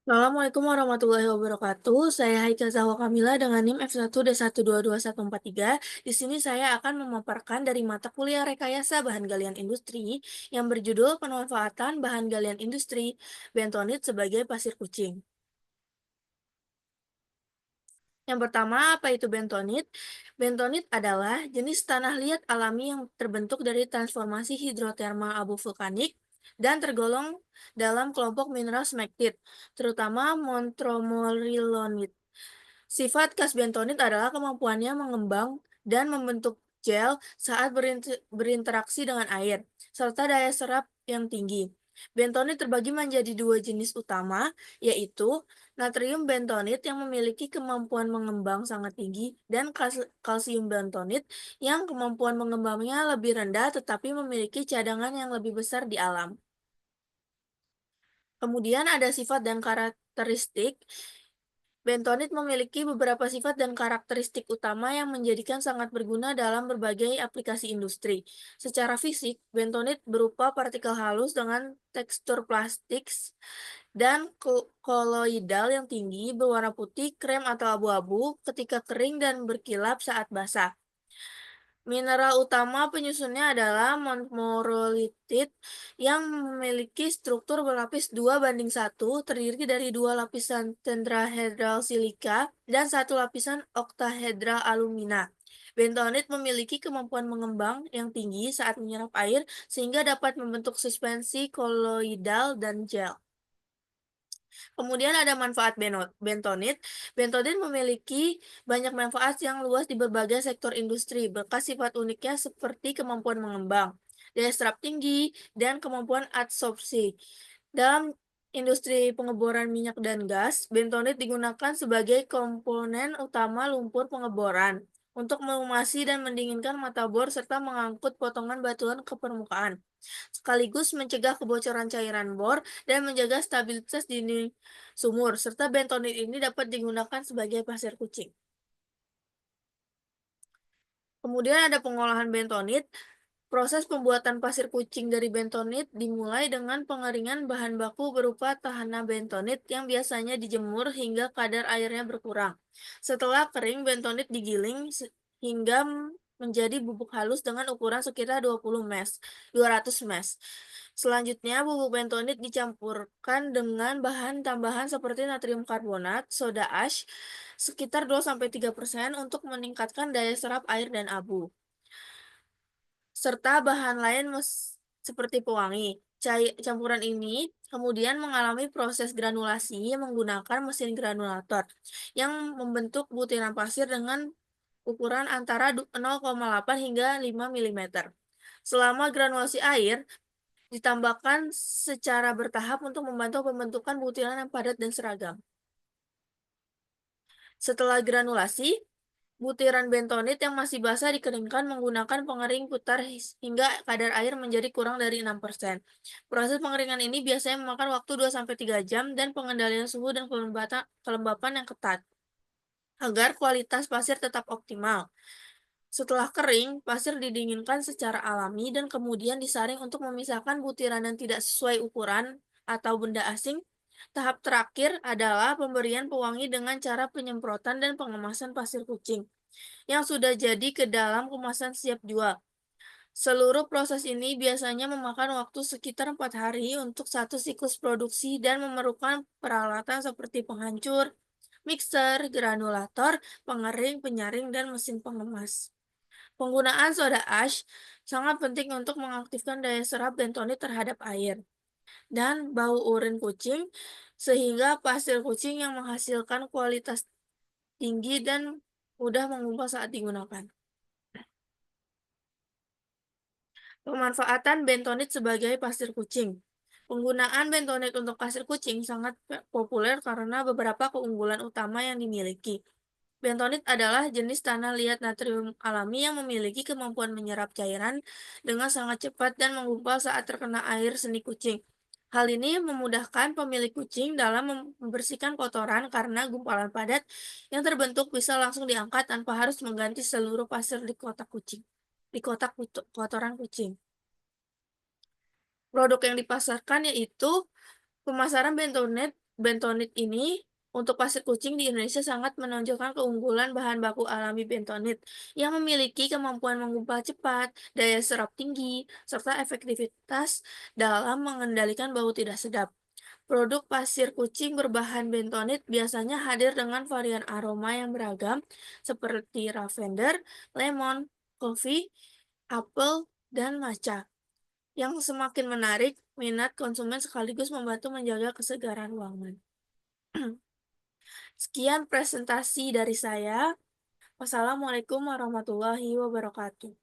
Assalamualaikum warahmatullahi wabarakatuh. Saya Haikal Zahwa Kamila dengan NIM F1D1222143. Di sini saya akan memaparkan dari mata kuliah Rekayasa Bahan Galian Industri yang berjudul Pemanfaatan Bahan Galian Industri Bentonit sebagai Pasir Kucing. Yang pertama, apa itu bentonit? Bentonit adalah jenis tanah liat alami yang terbentuk dari transformasi hidrotermal abu vulkanik dan tergolong dalam kelompok mineral smektit, terutama montromorillonit. Sifat khas bentonit adalah kemampuannya mengembang dan membentuk gel saat berinteraksi dengan air, serta daya serap yang tinggi. Bentonit terbagi menjadi dua jenis utama, yaitu natrium bentonit yang memiliki kemampuan mengembang sangat tinggi dan kalsium bentonit yang kemampuan mengembangnya lebih rendah tetapi memiliki cadangan yang lebih besar di alam. Kemudian ada sifat dan karakteristik. Bentonit memiliki beberapa sifat dan karakteristik utama yang menjadikan sangat berguna dalam berbagai aplikasi industri. Secara fisik, bentonit berupa partikel halus dengan tekstur plastik dan koloidal yang tinggi, berwarna putih, krem atau abu-abu ketika kering dan berkilap saat basah. Mineral utama penyusunnya adalah montmorillonit yang memiliki struktur berlapis 2:1, terdiri dari dua lapisan tetrahedral silika dan satu lapisan oktahedral alumina. Bentonit memiliki kemampuan mengembang yang tinggi saat menyerap air sehingga dapat membentuk suspensi koloidal dan gel. Kemudian ada manfaat bentonit. Bentonit memiliki banyak manfaat yang luas di berbagai sektor industri, berkat sifat uniknya seperti kemampuan mengembang, daya serap tinggi, dan kemampuan adsorpsi. Dalam industri pengeboran minyak dan gas, bentonit digunakan sebagai komponen utama lumpur pengeboran untuk melumasi dan mendinginkan mata bor serta mengangkut potongan batuan ke permukaan, sekaligus mencegah kebocoran cairan bor dan menjaga stabilitas dinding sumur, serta bentonit ini dapat digunakan sebagai pasir kucing. Kemudian ada pengolahan bentonit. Proses pembuatan pasir kucing dari bentonit dimulai dengan pengeringan bahan baku berupa tahana bentonit yang biasanya dijemur hingga kadar airnya berkurang. Setelah kering, bentonit digiling hingga menjadi bubuk halus dengan ukuran sekitar 200 mes. Selanjutnya, bubuk bentonit dicampurkan dengan bahan tambahan seperti natrium karbonat, soda ash, sekitar 2-3% untuk meningkatkan daya serap air dan abu serta bahan lain seperti pewangi. Campuran ini kemudian mengalami proses granulasi menggunakan mesin granulator yang membentuk butiran pasir dengan ukuran antara 0,8 hingga 5 mm. Selama granulasi air ditambahkan secara bertahap untuk membantu pembentukan butiran yang padat dan seragam. Setelah granulasi, butiran bentonit yang masih basah dikeringkan menggunakan pengering putar hingga kadar air menjadi kurang dari 6%. Proses pengeringan ini biasanya memakan waktu 2-3 jam dan pengendalian suhu dan kelembapan yang ketat agar kualitas pasir tetap optimal. Setelah kering, pasir didinginkan secara alami dan kemudian disaring untuk memisahkan butiran yang tidak sesuai ukuran atau benda asing. Tahap terakhir adalah pemberian pewangi dengan cara penyemprotan dan pengemasan pasir kucing yang sudah jadi ke dalam kemasan siap jual. Seluruh proses ini biasanya memakan waktu sekitar 4 hari untuk satu siklus produksi dan memerlukan peralatan seperti penghancur, mixer, granulator, pengering, penyaring, dan mesin pengemas. Penggunaan soda ash sangat penting untuk mengaktifkan daya serap bentonit terhadap air dan bau urin kucing sehingga pasir kucing yang menghasilkan kualitas tinggi dan mudah mengumpal saat digunakan. Pemanfaatan bentonit sebagai pasir kucing. Penggunaan bentonit untuk pasir kucing sangat populer karena beberapa keunggulan utama yang dimiliki. Bentonit adalah jenis tanah liat natrium alami yang memiliki kemampuan menyerap cairan dengan sangat cepat dan menggumpal saat terkena air seni kucing. Hal ini memudahkan pemilik kucing dalam membersihkan kotoran karena gumpalan padat yang terbentuk bisa langsung diangkat tanpa harus mengganti seluruh pasir di kotak kucing. Di kotak kotoran kucing. Produk yang dipasarkan yaitu pemasaran bentonit Bentonit ini untuk pasir kucing di Indonesia sangat menonjolkan keunggulan bahan baku alami bentonit yang memiliki kemampuan menggumpal cepat, daya serap tinggi, serta efektivitas dalam mengendalikan bau tidak sedap. Produk pasir kucing berbahan bentonit biasanya hadir dengan varian aroma yang beragam seperti lavender, lemon, coffee, apel, dan matcha yang semakin menarik minat konsumen sekaligus membantu menjaga kesegaran ruangan. Sekian presentasi dari saya. Wassalamualaikum warahmatullahi wabarakatuh.